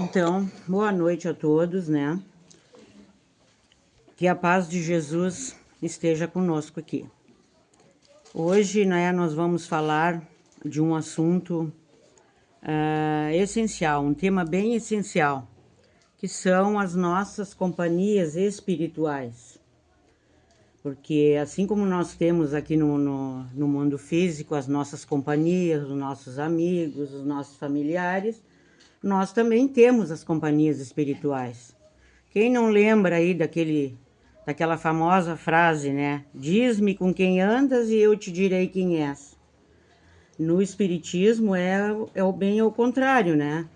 Então, boa noite a todos, né? Que a paz de Jesus esteja conosco aqui. Hoje, né, nós vamos falar de um assunto essencial, um tema bem essencial, que são as nossas companhias espirituais. Porque assim como nós temos aqui no mundo físico as nossas companhias, os nossos amigos, os nossos familiares, nós também temos as companhias espirituais. Quem não lembra aí daquela famosa frase, né? Diz-me com quem andas e eu te direi quem és. No Espiritismo é o bem ao contrário, né?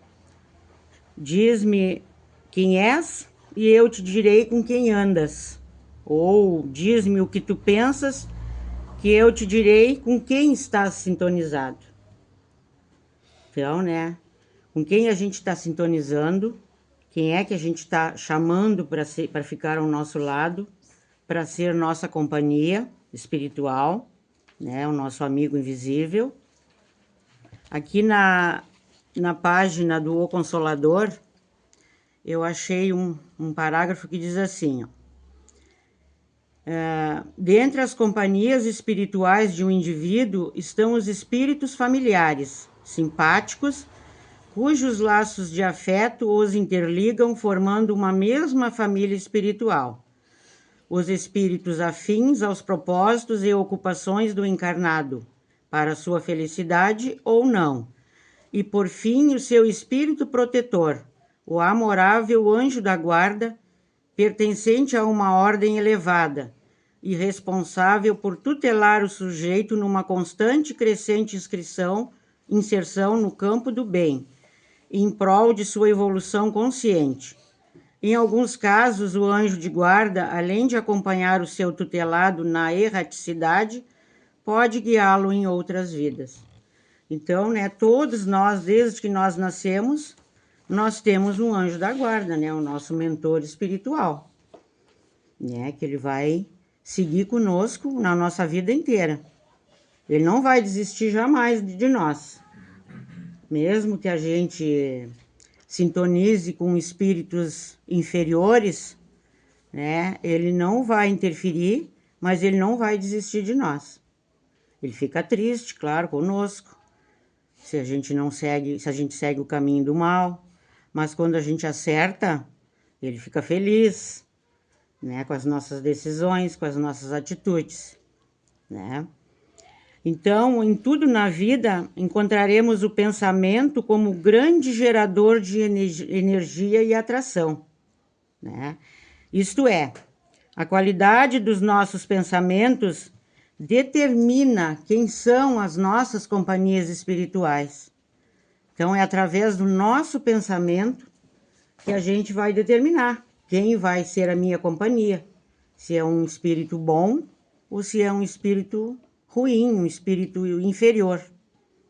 Diz-me quem és e eu te direi com quem andas. Ou diz-me o que tu pensas que eu te direi com quem estás sintonizado. Então, né? Com quem a gente está sintonizando, quem é que a gente está chamando para ficar ao nosso lado, para ser nossa companhia espiritual, né, o nosso amigo invisível. Aqui na página do O Consolador, eu achei um parágrafo que diz assim, ó, dentre as companhias espirituais de um indivíduo estão os espíritos familiares, simpáticos, cujos laços de afeto os interligam, formando uma mesma família espiritual. Os espíritos afins aos propósitos e ocupações do encarnado, para sua felicidade ou não. E, por fim, o seu espírito protetor, o amorável anjo da guarda, pertencente a uma ordem elevada e responsável por tutelar o sujeito numa constante e crescente inserção no campo do bem, em prol de sua evolução consciente. Em alguns casos, o anjo de guarda, além de acompanhar o seu tutelado na erraticidade, pode guiá-lo em outras vidas. Então, né, todos nós, desde que nós nascemos, nós temos um anjo da guarda, né, o nosso mentor espiritual, né, que ele vai seguir conosco na nossa vida inteira. Ele não vai desistir jamais de nós. Mesmo que a gente sintonize com espíritos inferiores, né? Ele não vai interferir, mas ele não vai desistir de nós. Ele fica triste, claro, conosco, se a gente segue o caminho do mal, mas quando a gente acerta, ele fica feliz, né? Com as nossas decisões, com as nossas atitudes, né? Então, em tudo na vida, encontraremos o pensamento como grande gerador de energia e atração, né? Isto é, a qualidade dos nossos pensamentos determina quem são as nossas companhias espirituais. Então, é através do nosso pensamento que a gente vai determinar quem vai ser a minha companhia, se é um espírito bom ou se é um espírito ruim, um espírito inferior,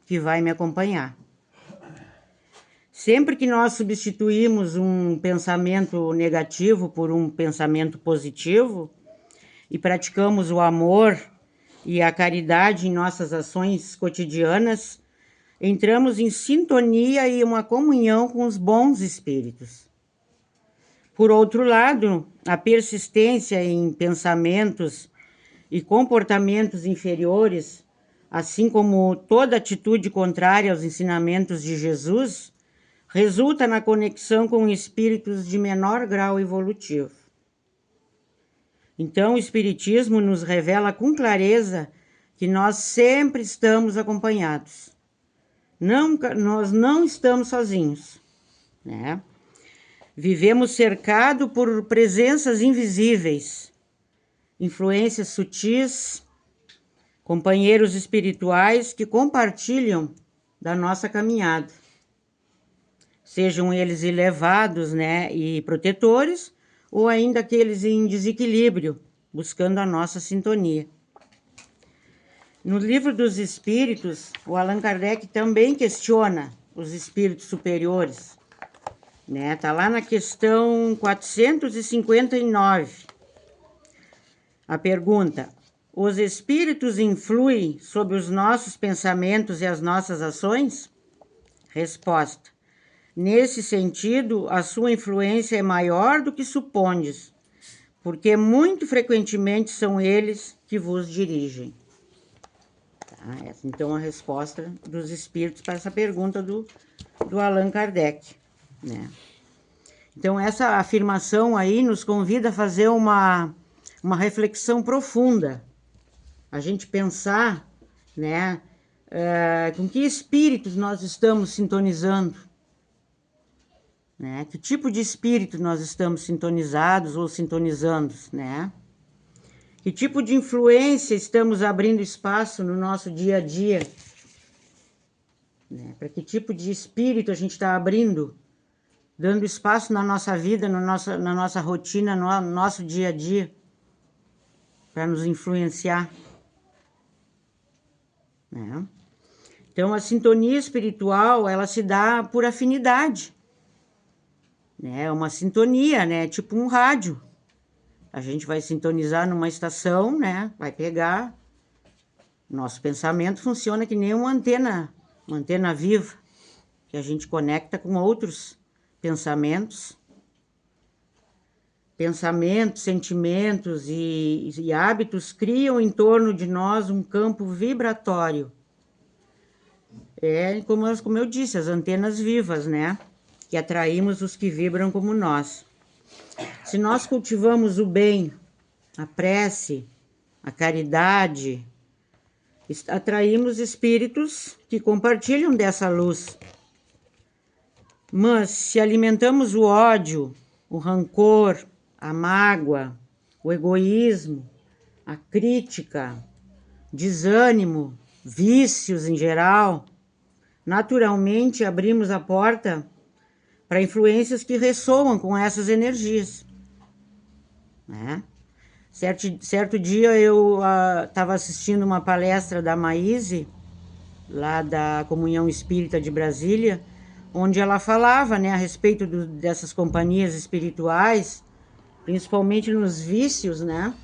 que vai me acompanhar. Sempre que nós substituímos um pensamento negativo por um pensamento positivo e praticamos o amor e a caridade em nossas ações cotidianas, entramos em sintonia e uma comunhão com os bons espíritos. Por outro lado, a persistência em pensamentos e comportamentos inferiores, assim como toda atitude contrária aos ensinamentos de Jesus, resulta na conexão com espíritos de menor grau evolutivo. Então, o Espiritismo nos revela com clareza que nós sempre estamos acompanhados. Nós não estamos sozinhos, né? Vivemos cercados por presenças invisíveis, influências sutis, companheiros espirituais que compartilham da nossa caminhada. Sejam eles elevados, né, e protetores, ou ainda aqueles em desequilíbrio, buscando a nossa sintonia. No Livro dos Espíritos, o Allan Kardec também questiona os espíritos superiores, né? Tá lá na questão 459. A pergunta: os espíritos influem sobre os nossos pensamentos e as nossas ações? Resposta: Nesse sentido, a sua influência é maior do que supondes, porque muito frequentemente são eles que vos dirigem. Tá? Essa, então, a resposta dos espíritos para essa pergunta do Allan Kardec, né? Então, essa afirmação aí nos convida a fazer uma reflexão profunda, a gente pensar, né, com que espíritos nós estamos sintonizando, né? Que tipo de espírito nós estamos sintonizados ou sintonizando, né? Que tipo de influência estamos abrindo espaço no nosso dia a dia, né? Para que tipo de espírito a gente está abrindo, dando espaço na nossa vida, na nossa rotina, no nosso dia a dia, para nos influenciar, né? Então, a sintonia espiritual, ela se dá por afinidade, né? É uma sintonia, né? Tipo um rádio. A gente vai sintonizar numa estação, né? Vai pegar. Nosso pensamento funciona que nem uma antena viva, que a gente conecta com outros pensamentos. Pensamentos, sentimentos e hábitos criam em torno de nós um campo vibratório. É como eu disse, as antenas vivas, né? Que atraímos os que vibram como nós. Se nós cultivamos o bem, a prece, a caridade, atraímos espíritos que compartilham dessa luz. Mas se alimentamos o ódio, o rancor, a mágoa, o egoísmo, a crítica, desânimo, vícios em geral, naturalmente abrimos a porta para influências que ressoam com essas energias, né? Certo dia eu estava assistindo uma palestra da Maíse, lá da Comunhão Espírita de Brasília, onde ela falava, né, a respeito dessas companhias espirituais, principalmente nos vícios, né?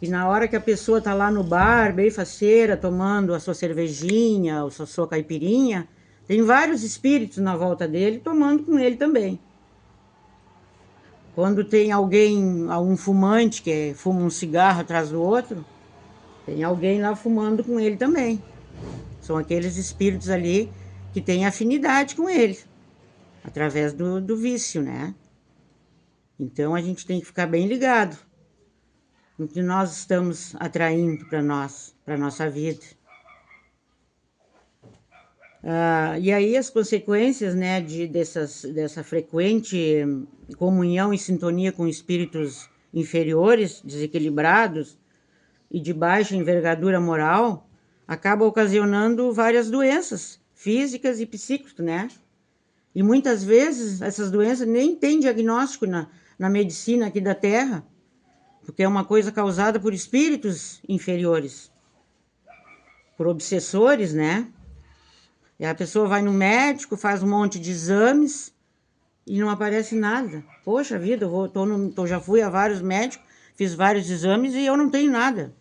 E na hora que a pessoa tá lá no bar, bem faceira, tomando a sua cervejinha, a sua caipirinha, tem vários espíritos na volta dele, tomando com ele também. Quando tem algum fumante que fuma um cigarro atrás do outro, tem alguém lá fumando com ele também. São aqueles espíritos ali que têm afinidade com ele, através do vício, né? Então, a gente tem que ficar bem ligado no que nós estamos atraindo para nossa vida. E aí as consequências, né, dessa frequente comunhão e sintonia com espíritos inferiores, desequilibrados e de baixa envergadura moral, acaba ocasionando várias doenças físicas e psíquicas, né? E muitas vezes essas doenças nem têm diagnóstico na medicina aqui da Terra, porque é uma coisa causada por espíritos inferiores, por obsessores, né? E a pessoa vai no médico, faz um monte de exames e não aparece nada. Poxa vida, já fui a vários médicos, fiz vários exames e eu não tenho nada.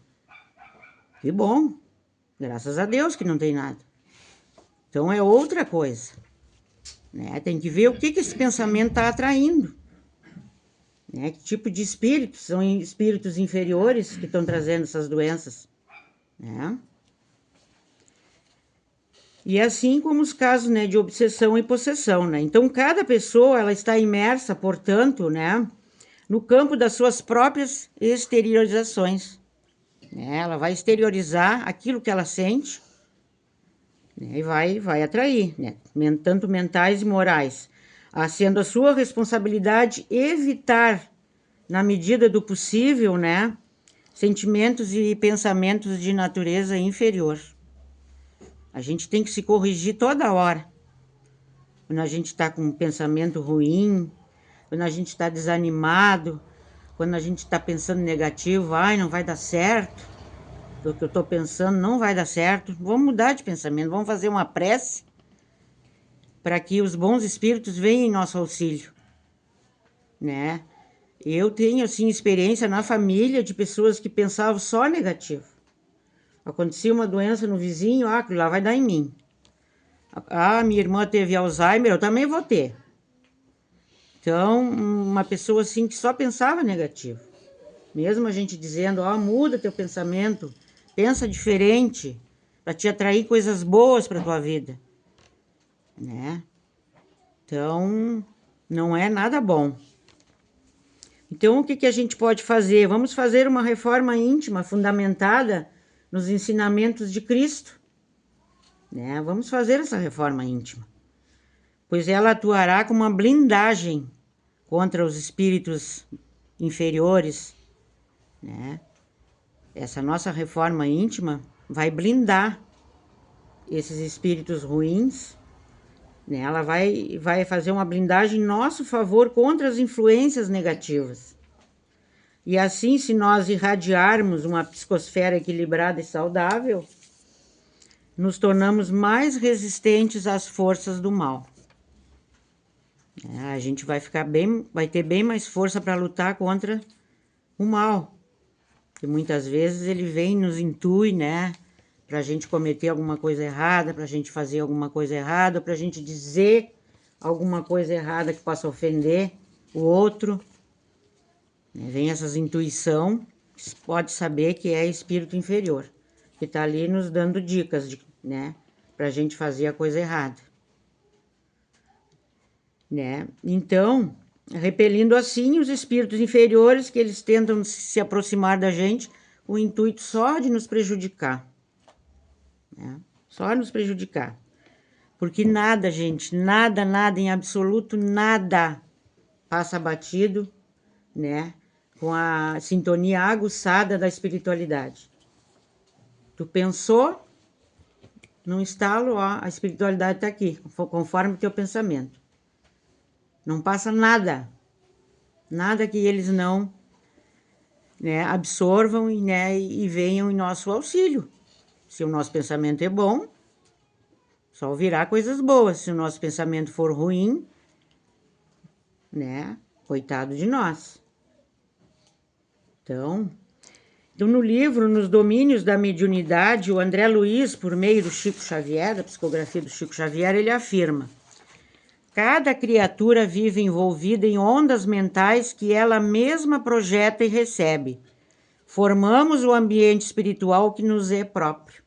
Que bom, graças a Deus que não tem nada. Então é outra coisa, né? Tem que ver o que esse pensamento está atraindo, né? Que tipo de espíritos, são espíritos inferiores que estão trazendo essas doenças, né? E assim como os casos, né, de obsessão e possessão, né? Então, cada pessoa, ela está imersa, portanto, né, no campo das suas próprias exteriorizações, né? Ela vai exteriorizar aquilo que ela sente, né, e vai atrair, né? Tanto mentais e morais. Sendo a sua responsabilidade evitar, na medida do possível, né, sentimentos e pensamentos de natureza inferior. A gente tem que se corrigir toda hora. Quando a gente está com um pensamento ruim, quando a gente está desanimado, quando a gente está pensando negativo, não vai dar certo, o que eu estou pensando não vai dar certo, vamos mudar de pensamento, vamos fazer uma prece para que os bons espíritos venham em nosso auxílio, né? Eu tenho, assim, experiência na família de pessoas que pensavam só negativo. Acontecia uma doença no vizinho, aquilo lá vai dar em mim. Ah, minha irmã teve Alzheimer, eu também vou ter. Então, uma pessoa assim que só pensava negativo. Mesmo a gente dizendo, ó, muda teu pensamento, pensa diferente, para te atrair coisas boas para tua vida, né? Então, não é nada bom. Então, o que a gente pode fazer? Vamos fazer uma reforma íntima fundamentada nos ensinamentos de Cristo, né? Vamos fazer essa reforma íntima, pois ela atuará como uma blindagem contra os espíritos inferiores, né? Essa nossa reforma íntima vai blindar esses espíritos ruins, né? Ela vai fazer uma blindagem em nosso favor contra as influências negativas. E assim, se nós irradiarmos uma psicosfera equilibrada e saudável, nos tornamos mais resistentes às forças do mal. A gente vai ter bem mais força para lutar contra o mal. Que muitas vezes ele vem e nos intui, né? Para a gente cometer alguma coisa errada, para a gente fazer alguma coisa errada, para a gente dizer alguma coisa errada que possa ofender o outro. Vem essas intuição, pode saber que é espírito inferior, que está ali nos dando dicas, né? Para a gente fazer a coisa errada, né? Então, repelindo assim os espíritos inferiores, que eles tentam se aproximar da gente, o intuito só de nos prejudicar, né? Só nos prejudicar. Porque nada, gente, nada, em absoluto nada passa batido, né? Com a sintonia aguçada da espiritualidade. Tu pensou, num estalo, ó, a espiritualidade está aqui, conforme o teu pensamento. Não passa nada, nada que eles não, né, absorvam, né, e venham em nosso auxílio. Se o nosso pensamento é bom, só virá coisas boas. Se o nosso pensamento for ruim, né, coitado de nós. Então, no livro, Nos Domínios da Mediunidade, o André Luiz, por meio do Chico Xavier, da psicografia do Chico Xavier, ele afirma: cada criatura vive envolvida em ondas mentais que ela mesma projeta e recebe. Formamos o ambiente espiritual que nos é próprio.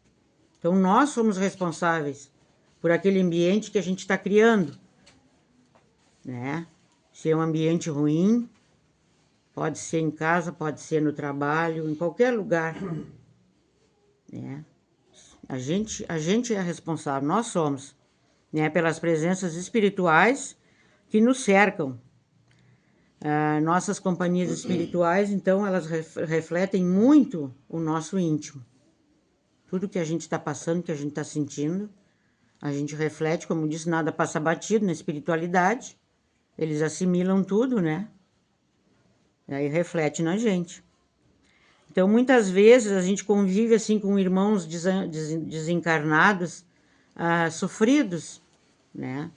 Então, nós somos responsáveis por aquele ambiente que a gente está criando, né? Se é um ambiente ruim, pode ser em casa, pode ser no trabalho, em qualquer lugar, né? A gente é responsável, nós somos, né? Pelas presenças espirituais que nos cercam. Nossas companhias espirituais, então, elas refletem muito o nosso íntimo. Tudo que a gente está passando, que a gente está sentindo, a gente reflete, como disse, nada passa batido na espiritualidade. Eles assimilam tudo, né? E aí reflete na gente. Então, muitas vezes, a gente convive assim com irmãos desencarnados, sofridos, né?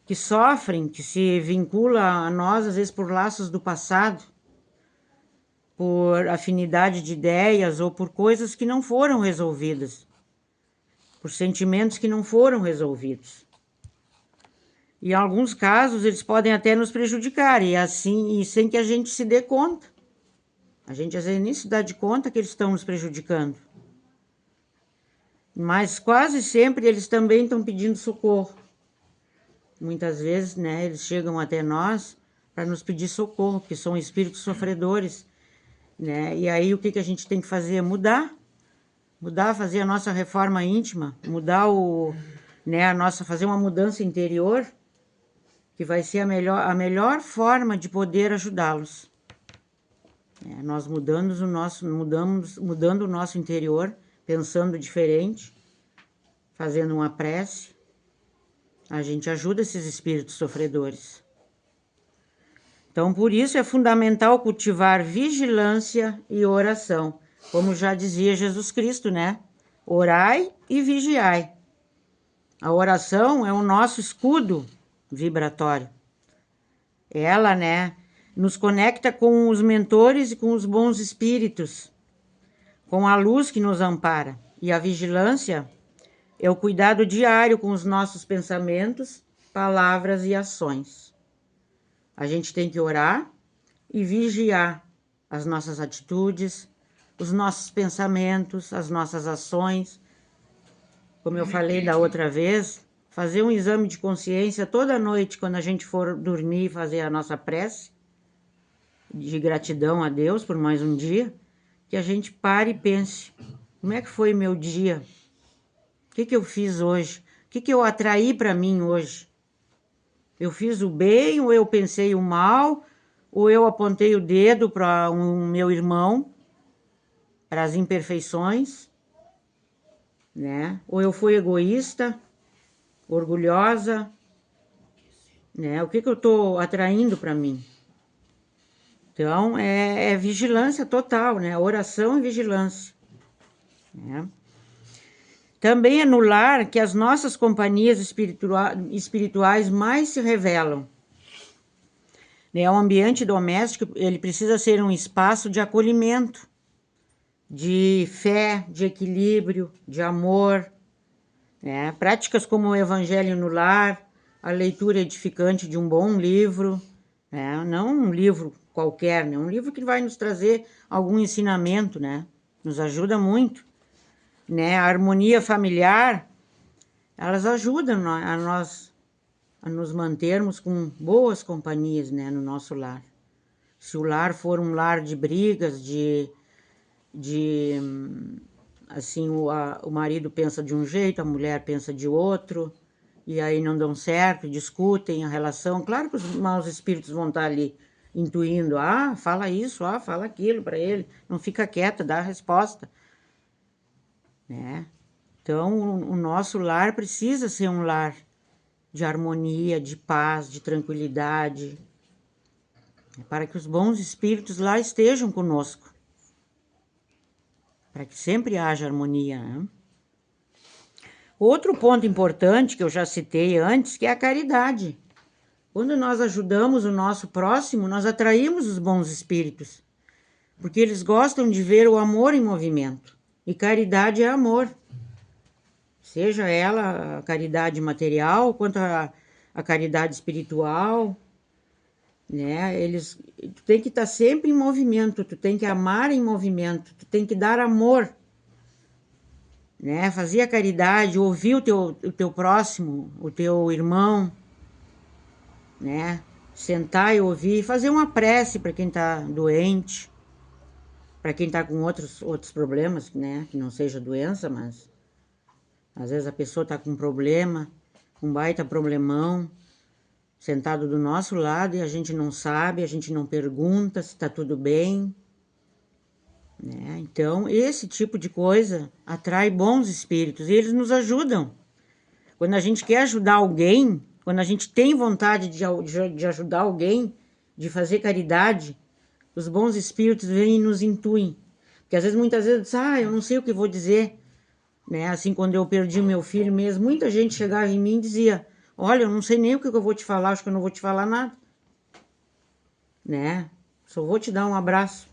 Que sofrem, que se vinculam a nós, às vezes, por laços do passado, por afinidade de ideias ou por coisas que não foram resolvidas, por sentimentos que não foram resolvidos. E em alguns casos, eles podem até nos prejudicar, e sem que a gente se dê conta. A gente, às vezes, nem se dá de conta que eles estão nos prejudicando. Mas quase sempre eles também estão pedindo socorro. Muitas vezes, né, eles chegam até nós para nos pedir socorro, porque são espíritos sofredores, né? E aí o que a gente tem que fazer? Mudar, fazer a nossa reforma íntima, fazer uma mudança interior, que vai ser a melhor forma de poder ajudá-los. Nós mudando o nosso interior, pensando diferente, fazendo uma prece, a gente ajuda esses espíritos sofredores. Então, por isso é fundamental cultivar vigilância e oração. Como já dizia Jesus Cristo, né? Orai e vigiai. A oração é o nosso escudo vibratório. Ela, né, nos conecta com os mentores e com os bons espíritos, com a luz que nos ampara. E a vigilância é o cuidado diário com os nossos pensamentos, palavras e ações. A gente tem que orar e vigiar as nossas atitudes, os nossos pensamentos, as nossas ações. Como eu falei da outra vez, fazer um exame de consciência toda noite quando a gente for dormir e fazer a nossa prece de gratidão a Deus por mais um dia, que a gente pare e pense, como é que foi meu dia? O que eu fiz hoje? O que eu atraí para mim hoje? Eu fiz o bem ou eu pensei o mal? Ou eu apontei o dedo para meu irmão, para as imperfeições, né? Ou eu fui egoísta, orgulhosa, né? O que eu estou atraindo para mim? Então, é vigilância total, né? Oração e vigilância, né? Também é no lar que as nossas companhias espirituais mais se revelam. Né? O ambiente doméstico, ele precisa ser um espaço de acolhimento, de fé, de equilíbrio, de amor, né? Práticas como o evangelho no lar, a leitura edificante de um bom livro, né? Não um livro qualquer, né? Um livro que vai nos trazer algum ensinamento, né? Nos ajuda muito, né? A harmonia familiar, elas ajudam a nós a nos mantermos com boas companhias, né? No nosso lar. Se o lar for um lar de brigas, assim, o marido pensa de um jeito, a mulher pensa de outro, e aí não dão certo, discutem a relação. Claro que os maus espíritos vão estar ali intuindo, fala isso, fala aquilo para ele, não fica quieta, dá a resposta, né? Então, o nosso lar precisa ser um lar de harmonia, de paz, de tranquilidade, para que os bons espíritos lá estejam conosco, para que sempre haja harmonia, né? Outro ponto importante que eu já citei antes, que é a caridade. Quando nós ajudamos o nosso próximo, nós atraímos os bons espíritos, porque eles gostam de ver o amor em movimento. E caridade é amor. Seja ela a caridade material, quanto a caridade espiritual, né? Tu tem que estar sempre em movimento, tu tem que amar em movimento, tu tem que dar amor, né? Fazer a caridade, ouvir o teu próximo, o teu irmão, né? Sentar e ouvir, fazer uma prece para quem está doente, para quem está com outros problemas, né? Que não seja doença, mas às vezes a pessoa está com um problema, um baita problemão, sentado do nosso lado e a gente não sabe, a gente não pergunta se está tudo bem, né? Então, esse tipo de coisa atrai bons espíritos e eles nos ajudam. Quando a gente quer ajudar alguém, quando a gente tem vontade de ajudar alguém, de fazer caridade, os bons espíritos vêm e nos intuem. Porque às vezes, muitas vezes, eu não sei o que vou dizer, né? Assim, quando eu perdi o meu filho mesmo, muita gente chegava em mim e dizia, olha, eu não sei nem o que eu vou te falar, acho que eu não vou te falar nada, né? Só vou te dar um abraço.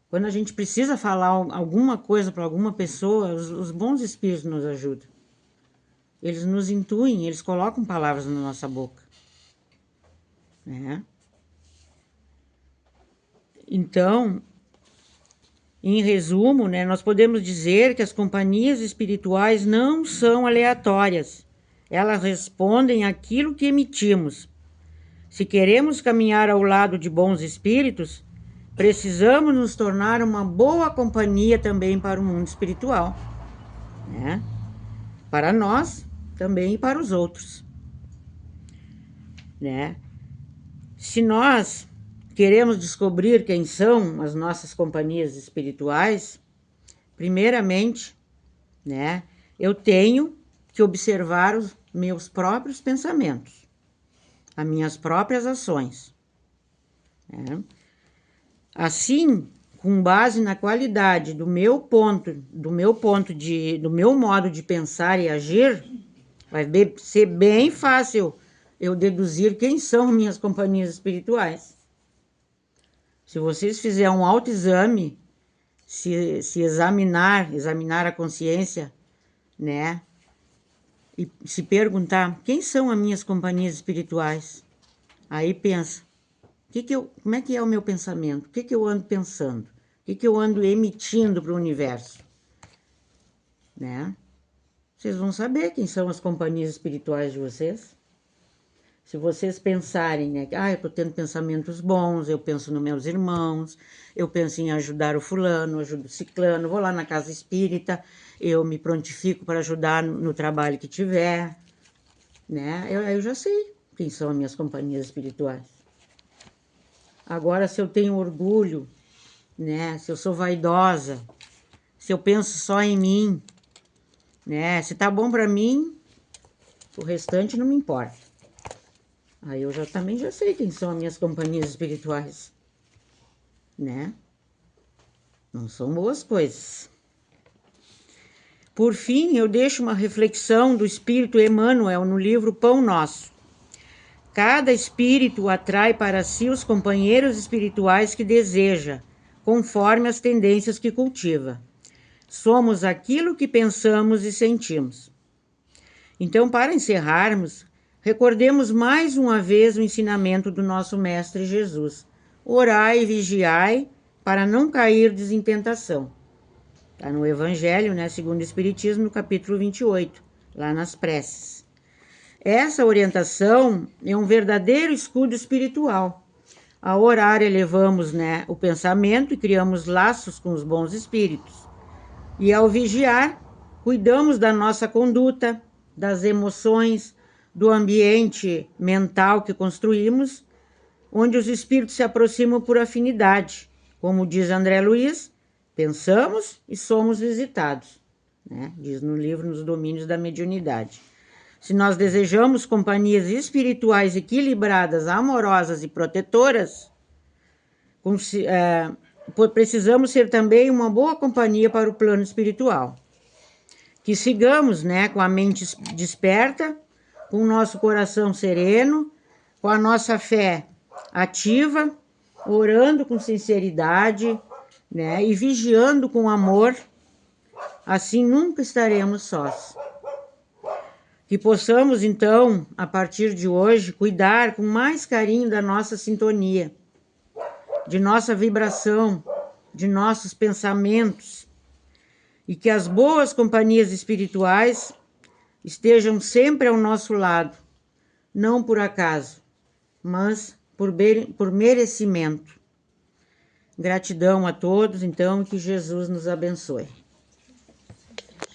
Quando a gente precisa falar alguma coisa para alguma pessoa, os bons espíritos nos ajudam. Eles nos intuem, eles colocam palavras na nossa boca, né? Então, em resumo, né, nós podemos dizer que as companhias espirituais não são aleatórias. Elas respondem àquilo que emitimos. Se queremos caminhar ao lado de bons espíritos, precisamos nos tornar uma boa companhia também para o mundo espiritual, né? Para nós também e para os outros, né? Se nós queremos descobrir quem são as nossas companhias espirituais, primeiramente, né, eu tenho que observar os meus próprios pensamentos, as minhas próprias ações, né? Assim, com base na qualidade do meu modo de pensar e agir, vai ser bem fácil eu deduzir quem são minhas companhias espirituais. Se vocês fizerem um autoexame, se examinar a consciência, né? E se perguntar, quem são as minhas companhias espirituais? Aí pensa, como é que é o meu pensamento? O que eu ando pensando? O que eu ando emitindo para o universo? Né? Vocês vão saber quem são as companhias espirituais de vocês. Se vocês pensarem, né? Eu tô tendo pensamentos bons, eu penso nos meus irmãos, eu penso em ajudar o fulano, ajudo o ciclano, vou lá na casa espírita, eu me prontifico para ajudar no trabalho que tiver, né? Eu já sei quem são as minhas companhias espirituais. Agora, se eu tenho orgulho, né? Se eu sou vaidosa, se eu penso só em mim, né? Se tá bom para mim, o restante não me importa. Aí eu também já sei quem são as minhas companhias espirituais, né? Não são boas coisas. Por fim, eu deixo uma reflexão do Espírito Emmanuel no livro Pão Nosso. Cada espírito atrai para si os companheiros espirituais que deseja, conforme as tendências que cultiva. Somos aquilo que pensamos e sentimos. Então, para encerrarmos, recordemos mais uma vez o ensinamento do nosso Mestre Jesus. Orai e vigiai para não cairdes em tentação. Está no Evangelho, né, segundo o Espiritismo, no capítulo 28, lá nas preces. Essa orientação é um verdadeiro escudo espiritual. Ao orar, elevamos, né, o pensamento e criamos laços com os bons espíritos. E ao vigiar, cuidamos da nossa conduta, das emoções, do ambiente mental que construímos, onde os espíritos se aproximam por afinidade. Como diz André Luiz, pensamos e somos visitados, né? Diz no livro Nos Domínios da Mediunidade. Se nós desejamos companhias espirituais equilibradas, amorosas e protetoras, precisamos ser também uma boa companhia para o plano espiritual. Que sigamos, né, com a mente desperta, com o nosso coração sereno, com a nossa fé ativa, orando com sinceridade, né, e vigiando com amor. Assim nunca estaremos sós. Que possamos, então, a partir de hoje, cuidar com mais carinho da nossa sintonia, de nossa vibração, de nossos pensamentos, e que as boas companhias espirituais estejam sempre ao nosso lado, não por acaso, mas por merecimento. Gratidão a todos, então, e que Jesus nos abençoe.